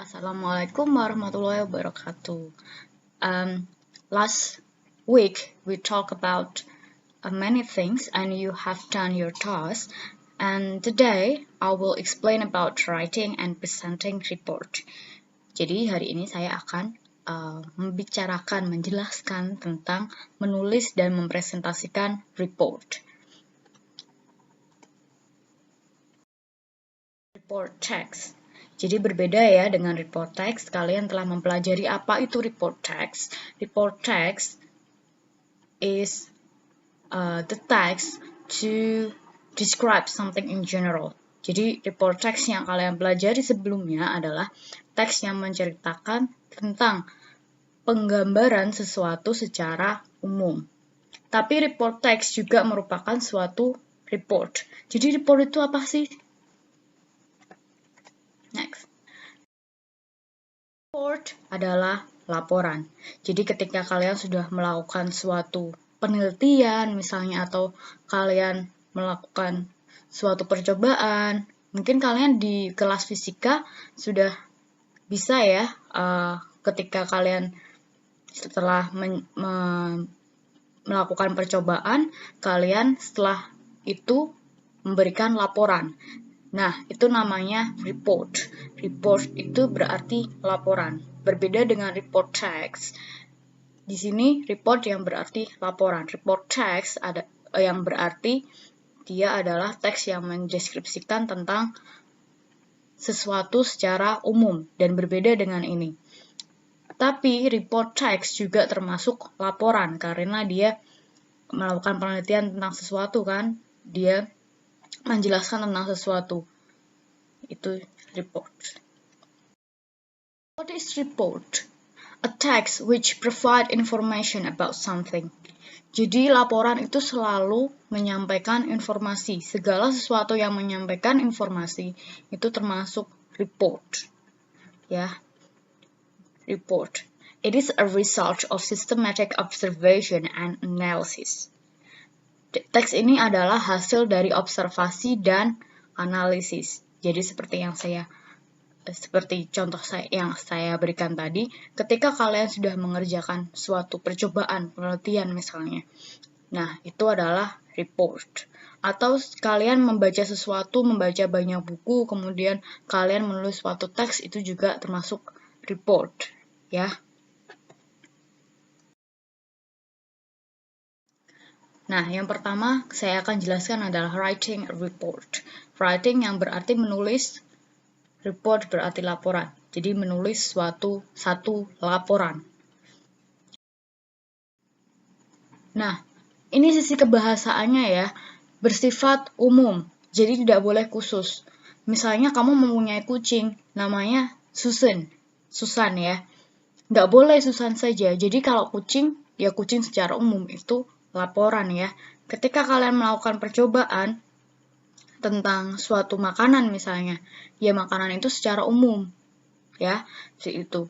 Assalamualaikum warahmatullahi wabarakatuh. Last week we talked about many things and you have done your task. And today I will explain about writing and presenting report. Jadi hari ini saya akan menjelaskan tentang menulis dan mempresentasikan report. Report text. Jadi berbeda ya dengan report text. Kalian telah mempelajari apa itu report text. Report text is the text to describe something in general. Jadi report text yang kalian pelajari sebelumnya adalah teks yang menceritakan tentang penggambaran sesuatu secara umum. Tapi report text juga merupakan suatu report. Jadi report itu apa sih? Next. Report adalah laporan. Jadi ketika kalian sudah melakukan suatu penelitian misalnya atau kalian melakukan suatu percobaan, mungkin kalian di kelas fisika sudah bisa ya ketika kalian setelah melakukan percobaan, kalian setelah itu memberikan laporan. Nah, itu namanya report. Report itu berarti laporan. Berbeda dengan report text. Di sini report yang berarti laporan. Report text ada yang berarti dia adalah teks yang mendeskripsikan tentang sesuatu secara umum dan berbeda dengan ini. Tapi report text juga termasuk laporan karena dia melakukan penelitian tentang sesuatu kan. Dia menjelaskan tentang sesuatu. Itu report. What is report? A text which provide information about something. Jadi laporan itu selalu menyampaikan informasi. Segala sesuatu yang menyampaikan informasi itu termasuk report. Ya. Report. It is a result of systematic observation and analysis. Teks ini adalah hasil dari observasi dan analisis. Jadi seperti contoh yang saya berikan tadi, ketika kalian sudah mengerjakan suatu percobaan, penelitian misalnya. Nah, itu adalah report. Atau kalian membaca sesuatu, membaca banyak buku, kemudian kalian menulis suatu teks, itu juga termasuk report, ya. Nah, yang pertama saya akan jelaskan adalah writing a report. Writing yang berarti menulis, report berarti laporan. Jadi menulis satu laporan. Nah, ini sisi kebahasaannya ya, bersifat umum. Jadi tidak boleh khusus. Misalnya kamu mempunyai kucing, namanya Susan ya. Nggak boleh Susan saja. Jadi kalau kucing, ya kucing secara umum itu laporan ya. Ketika kalian melakukan percobaan tentang suatu makanan misalnya, ya makanan itu secara umum ya, itu.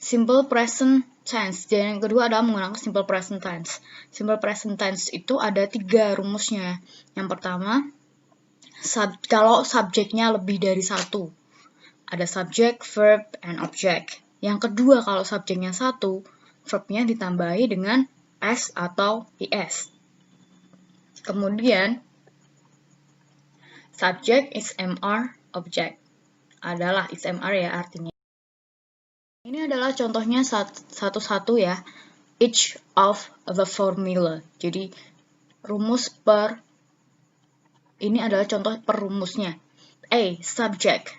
Simple present tense. Dan yang kedua adalah menggunakan simple present tense. Simple present tense itu ada 3 rumusnya. Yang pertama, kalau subjeknya lebih dari 1. Ada subject, verb, and object. Yang kedua, kalau subjeknya 1, verbnya ditambahi dengan S atau IS. Kemudian, subject is MR, object adalah XMR ya artinya. Ini adalah contohnya satu-satu ya. Each of the formula. Jadi, ini adalah contoh per rumusnya. A, subject.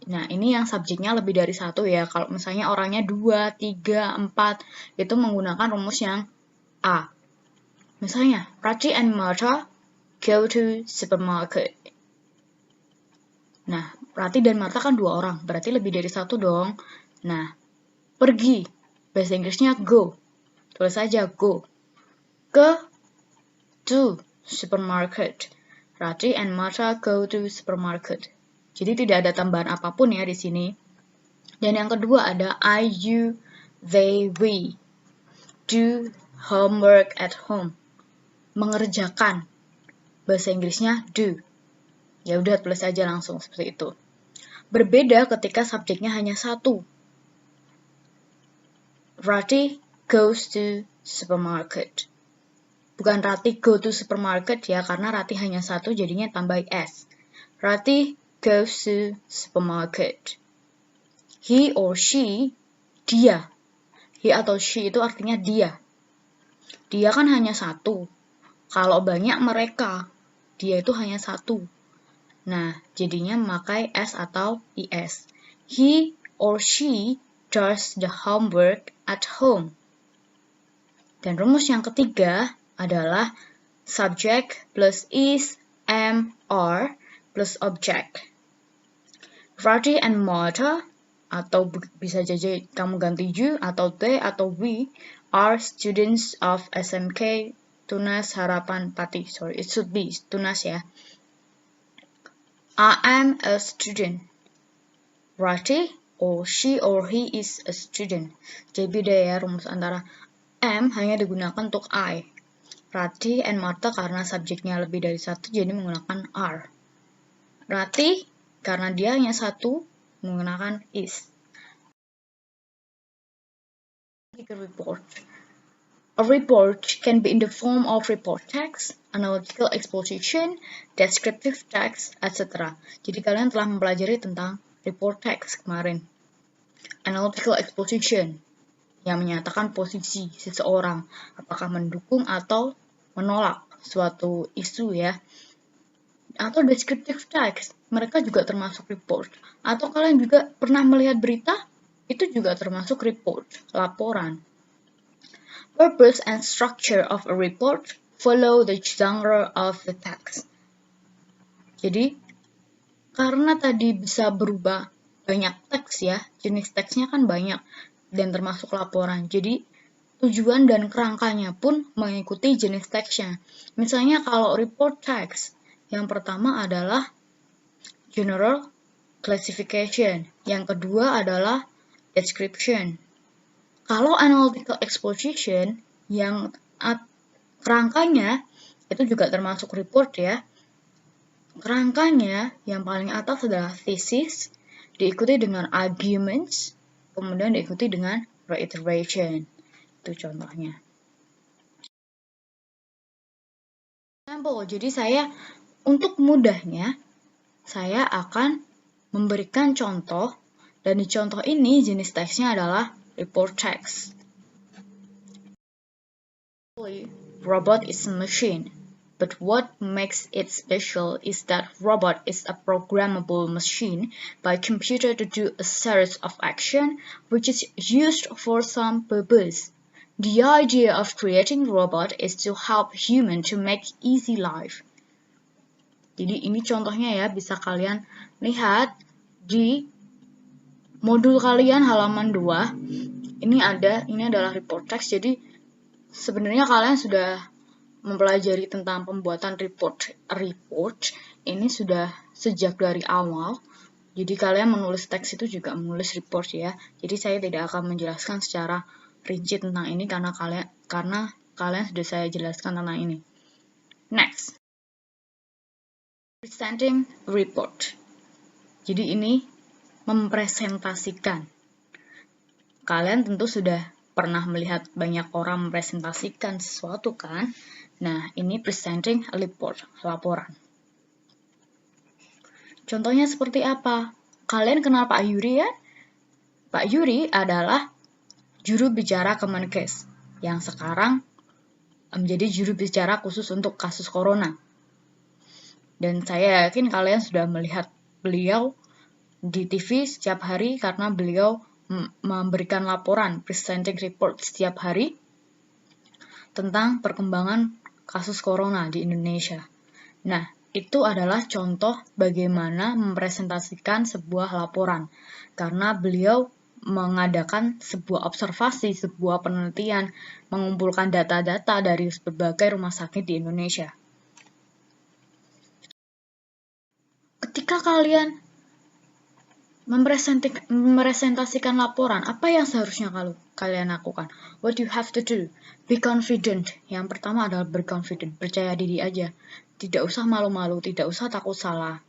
Nah, ini yang subjeknya lebih dari 1 ya. Kalau misalnya orangnya 2, 3, 4, itu menggunakan rumus yang A. Misalnya, Raji and Martha go to supermarket. Nah, Rati dan Martha kan 2 orang, berarti lebih dari 1 dong. Nah, pergi. Bahasa Inggrisnya go. Tulis saja go. To supermarket. Rati and Martha go to supermarket. Jadi tidak ada tambahan apapun ya di sini. Dan yang kedua ada I, you, they, we. Do homework at home. Mengerjakan. Bahasa Inggrisnya do. Ya udah tulis aja langsung seperti itu. Berbeda ketika subjeknya hanya satu. Rati goes to supermarket. Bukan Rati go to supermarket ya, karena Rati hanya satu jadinya tambah S. Rati goes to supermarket. He or she, dia. He atau she itu artinya dia. Dia kan hanya satu. Kalau banyak mereka, dia itu hanya satu. Nah, jadinya memakai S atau IS. He or she does the homework at home. Dan rumus yang ketiga adalah subject plus is, am, are plus object. Rati and Martha, atau bisa jadi kamu ganti you atau they atau we, are students of SMK Tunas Harapan Pati. Sorry, it should be Tunas ya. I am a student. Rati or she or he is a student. Jadi beda ya rumus antara am hanya digunakan untuk I. Rati and Martha karena subjeknya lebih dari satu jadi menggunakan are. Rati karena dia hanya satu menggunakan is. Report. A report can be in the form of report text, analytical exposition, descriptive text, etc. Jadi kalian telah mempelajari tentang report text kemarin. Analytical exposition yang menyatakan posisi seseorang, apakah mendukung atau menolak suatu isu ya. Atau descriptive text, mereka juga termasuk report. Atau kalian juga pernah melihat berita, itu juga termasuk report, laporan. Purpose and structure of a report follow the genre of the text. Jadi, karena tadi bisa berubah banyak teks ya, jenis teksnya kan banyak, dan termasuk laporan. Jadi, tujuan dan kerangkanya pun mengikuti jenis teksnya. Misalnya kalau report text, yang pertama adalah general classification, yang kedua adalah description. Kalau analytical exposition, yang kerangkanya itu juga termasuk report ya. Kerangkanya yang paling atas adalah thesis, diikuti dengan arguments, kemudian diikuti dengan reiteration. Itu contohnya. Jadi saya untuk mudahnya, saya akan memberikan contoh, dan di contoh ini jenis teksnya adalah report text. Robot is a machine, but what makes it special is that robot is a programmable machine by computer to do a series of action which is used for some purpose. The idea of creating robot is to help human to make easy life. Jadi ini contohnya ya, bisa kalian lihat di modul kalian halaman 2. Ini adalah report text. Jadi sebenarnya kalian sudah mempelajari tentang pembuatan report ini sudah sejak dari awal. Jadi kalian menulis teks itu juga menulis report ya. Jadi saya tidak akan menjelaskan secara rinci tentang ini karena kalian sudah saya jelaskan tentang ini. Next. Presenting report. Jadi ini mempresentasikan. Kalian tentu sudah pernah melihat banyak orang mempresentasikan sesuatu kan? Nah, ini presenting report, laporan. Contohnya seperti apa? Kalian kenal Pak Yuri ya? Pak Yuri adalah juru bicara Kemenkes yang sekarang menjadi juru bicara khusus untuk kasus corona. Dan saya yakin kalian sudah melihat beliau di TV setiap hari karena beliau memberikan laporan, presenting report setiap hari tentang perkembangan kasus corona di Indonesia. Nah, itu adalah contoh bagaimana mempresentasikan sebuah laporan. Karena beliau mengadakan sebuah observasi, sebuah penelitian, mengumpulkan data-data dari berbagai rumah sakit di Indonesia. Ketika kalian mempresentasikan laporan, apa yang seharusnya kalian lakukan? What you have to do? Be confident. Yang pertama adalah berconfident, percaya diri aja. Tidak usah malu-malu, tidak usah takut salah.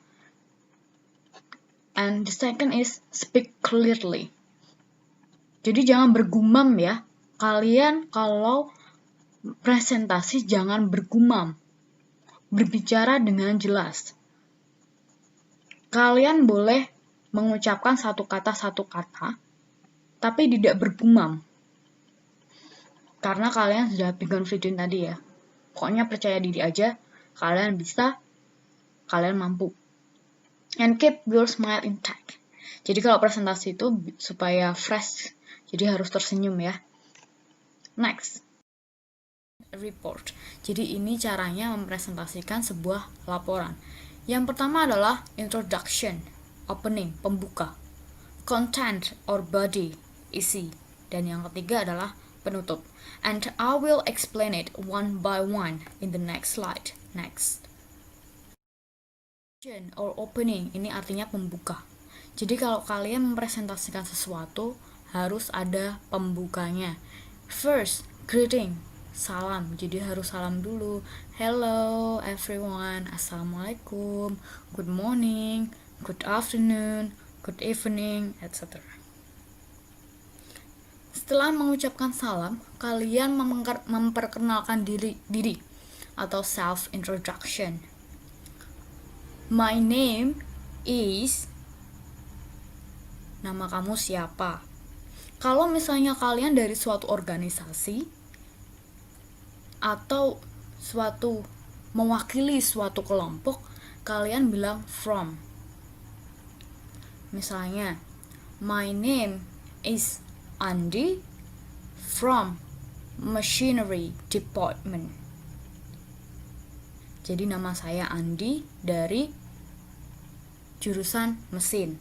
And the second is speak clearly. Jadi jangan bergumam ya. Kalian kalau presentasi jangan bergumam. Berbicara dengan jelas. Kalian boleh mengucapkan satu kata, tapi tidak bergumam. Karena kalian sudah be confident tadi ya. Pokoknya percaya diri aja, kalian bisa, kalian mampu. And keep your smile intact. Jadi kalau presentasi itu supaya fresh, jadi harus tersenyum ya. Next. Report. Jadi ini caranya mempresentasikan sebuah laporan. Yang pertama adalah introduction, opening, pembuka. Content or body, isi. Dan yang ketiga adalah penutup. And I will explain it one by one in the next slide. Next. Or opening, ini artinya pembuka. Jadi kalau kalian mempresentasikan sesuatu, harus ada pembukanya. First, greeting, salam. Jadi harus salam dulu. Hello everyone, assalamualaikum, good morning, good afternoon, good evening, etc. Setelah mengucapkan salam, kalian memperkenalkan diri atau self-introduction. My name is, nama kamu siapa? Kalau misalnya kalian dari suatu organisasi atau mewakili suatu kelompok, kalian bilang from. Misalnya, my name is Andi from machinery department. Jadi nama saya Andi dari jurusan mesin,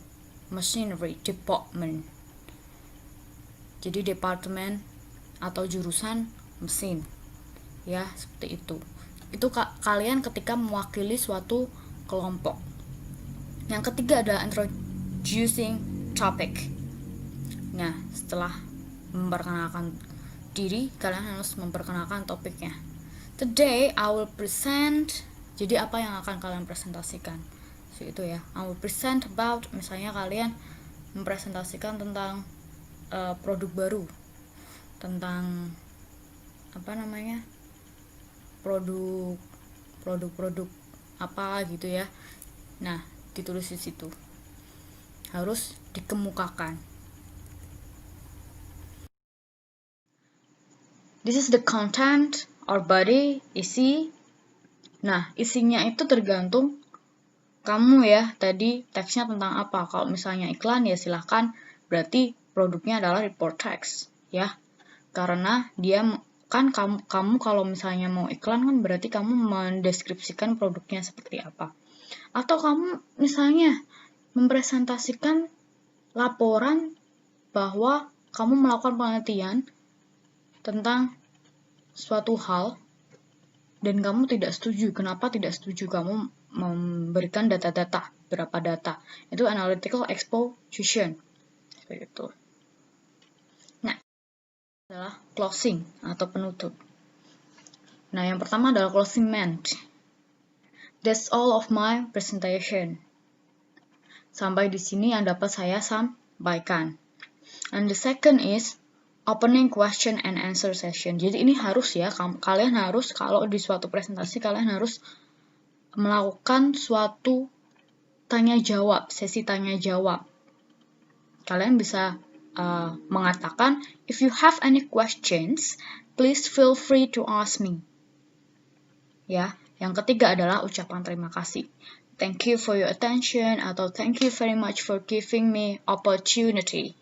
machinery department. Jadi departemen atau jurusan mesin. Ya, seperti itu. Itu kalian ketika mewakili suatu kelompok. Yang ketiga adalah introducing topic. Nah, setelah memperkenalkan diri, kalian harus memperkenalkan topiknya. Today I will present. Jadi apa yang akan kalian presentasikan? Itu ya. I will present about, misalnya kalian mempresentasikan tentang produk baru, tentang produk apa gitu ya. Nah, ditulis di situ. Harus dikemukakan. This is the content or body, isi. Nah, isinya itu tergantung kamu ya, tadi teksnya tentang apa. Kalau misalnya iklan ya silahkan, berarti produknya adalah report text ya. Karena dia kan kamu kalau misalnya mau iklan kan berarti kamu mendeskripsikan produknya seperti apa. Atau kamu misalnya mempresentasikan laporan bahwa kamu melakukan penelitian tentang suatu hal dan kamu tidak setuju. Kenapa tidak setuju? Kamu memberikan data-data, berapa data. Itu analytical exposition. Seperti itu. Nah, adalah closing atau penutup. Nah, yang pertama adalah closing meant. That's all of my presentation. Sampai di sini yang dapat saya sampaikan. And the second is opening question and answer session. Jadi ini harus ya, kalian harus kalau di suatu presentasi kalian harus melakukan suatu tanya jawab, sesi tanya jawab. Kalian bisa mengatakan, if you have any questions, please feel free to ask me. Ya, yang ketiga adalah ucapan terima kasih. Thank you for your attention atau thank you very much for giving me opportunity.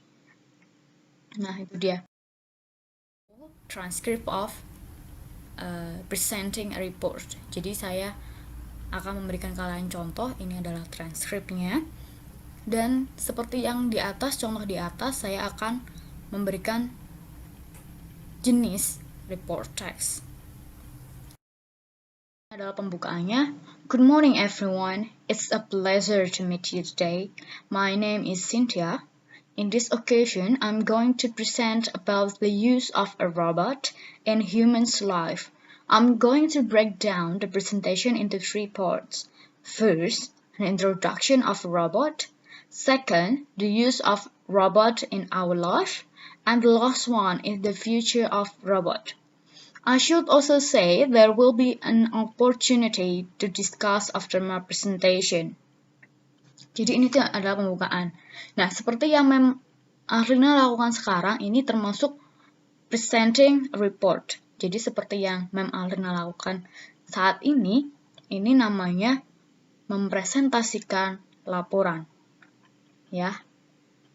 Nah, itu dia. Transcript of presenting a report. Jadi saya akan memberikan kalian contoh, ini adalah transkripnya. Dan seperti yang di atas, contoh di atas, saya akan memberikan jenis report text. Ini adalah pembukaannya. Good morning everyone, it's a pleasure to meet you today. My name is Cynthia. In this occasion, I'm going to present about the use of a robot in humans' life. I'm going to break down the presentation into 3 parts. First, an introduction of a robot. Second, the use of robot in our life. And the last one is the future of robot. I should also say there will be an opportunity to discuss after my presentation. Jadi ini tuh adalah pembukaan. Nah, seperti yang Mem Arlina lakukan sekarang, ini termasuk presenting a report. Jadi seperti yang Mem Arlina lakukan saat ini namanya mempresentasikan laporan. Ya,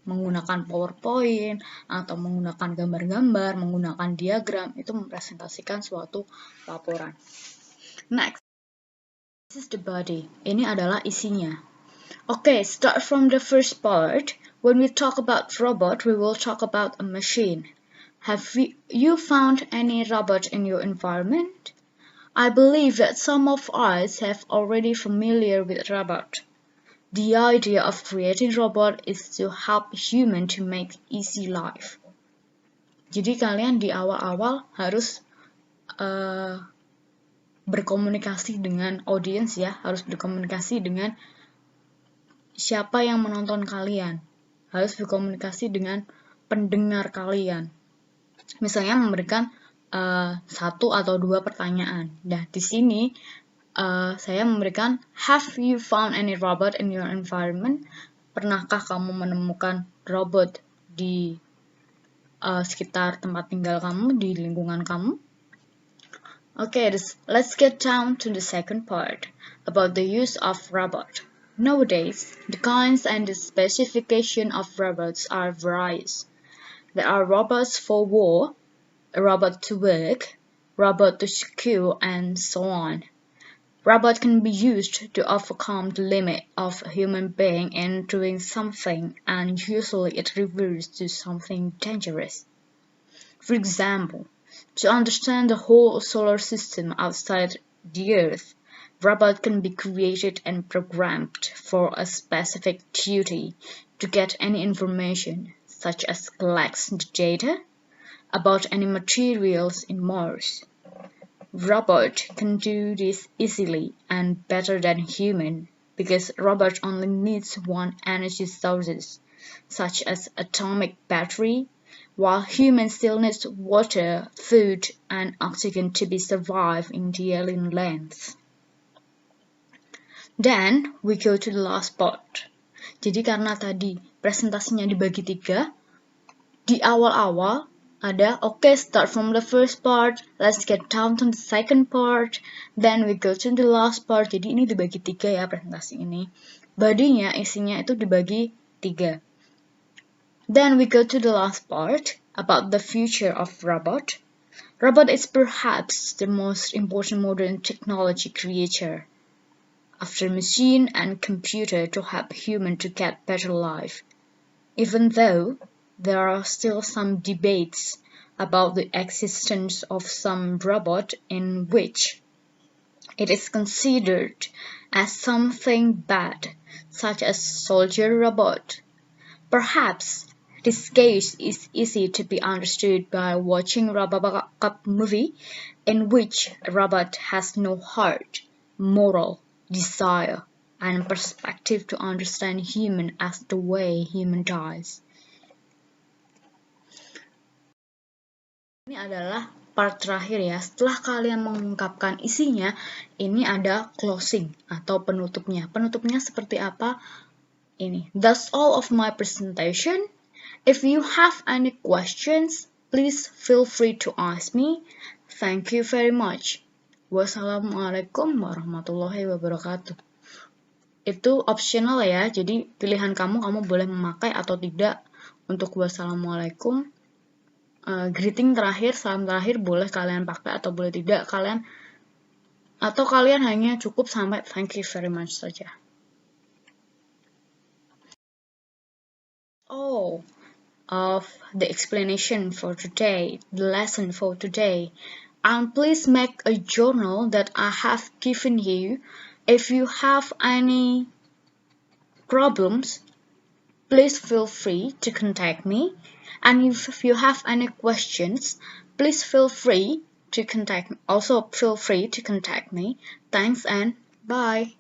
menggunakan PowerPoint atau menggunakan gambar-gambar, menggunakan diagram, itu mempresentasikan suatu laporan. Next, this is the body. Ini adalah isinya. Okay, start from the first part. When we talk about robot, we will talk about a machine. Have you found any robot in your environment? I believe that some of us have already familiar with robot. The idea of creating robot is to help human to make easy life. Jadi kalian di awal-awal harus berkomunikasi dengan audience ya, harus berkomunikasi dengan siapa yang menonton kalian, harus berkomunikasi dengan pendengar kalian. Misalnya memberikan 1 atau 2 pertanyaan. Nah, di sini saya memberikan, have you found any robot in your environment? Pernahkah kamu menemukan robot di sekitar tempat tinggal kamu, di lingkungan kamu? Okay, let's get down to the second part about the use of robot. Nowadays, the kinds and the specification of robots are various. There are robots for war, a robot to work, robot to secure, and so on. Robot can be used to overcome the limit of a human being in doing something, and usually it refers to something dangerous. For example, to understand the whole solar system outside the Earth, robot can be created and programmed for a specific duty to get any information, such as collects the data about any materials in Mars. Robot can do this easily and better than human because robot only needs one energy sources, such as atomic battery, while human still needs water, food, and oxygen to be survive in the alien lands. Then we go to the last part. Jadi karena tadi presentasinya dibagi 3, di awal-awal ada, okay, start from the first part, let's get down to the second part, then we go to the last part. Jadi ini dibagi 3 ya presentasi ini. Bodinya, isinya itu dibagi 3. Then we go to the last part about the future of robot. Robot is perhaps the most important modern technology creature after machine and computer to help human to get better life. Even though there are still some debates about the existence of some robot in which it is considered as something bad, such as soldier robot. Perhaps this case is easy to be understood by watching RoboCop movie, in which a robot has no heart, moral, desire, and perspective to understand human as the way human dies. Ini adalah part terakhir ya. Setelah kalian mengungkapkan isinya, ini ada closing atau penutupnya. Penutupnya seperti apa? Ini. That's all of my presentation. If you have any questions, please feel free to ask me. Thank you very much. Wassalamualaikum warahmatullahi wabarakatuh. Itu optional ya, jadi pilihan kamu boleh memakai atau tidak untuk wassalamualaikum. Greeting terakhir, salam terakhir boleh kalian pakai atau boleh tidak. Kalian hanya cukup sampai thank you very much saja. Oh, of the explanation for today, the lesson for today. And please make a journal that I have given you. If you have any problems, please feel free to contact me. And if you have any questions, please feel free to contact me. Also feel free to contact me. Thanks and bye.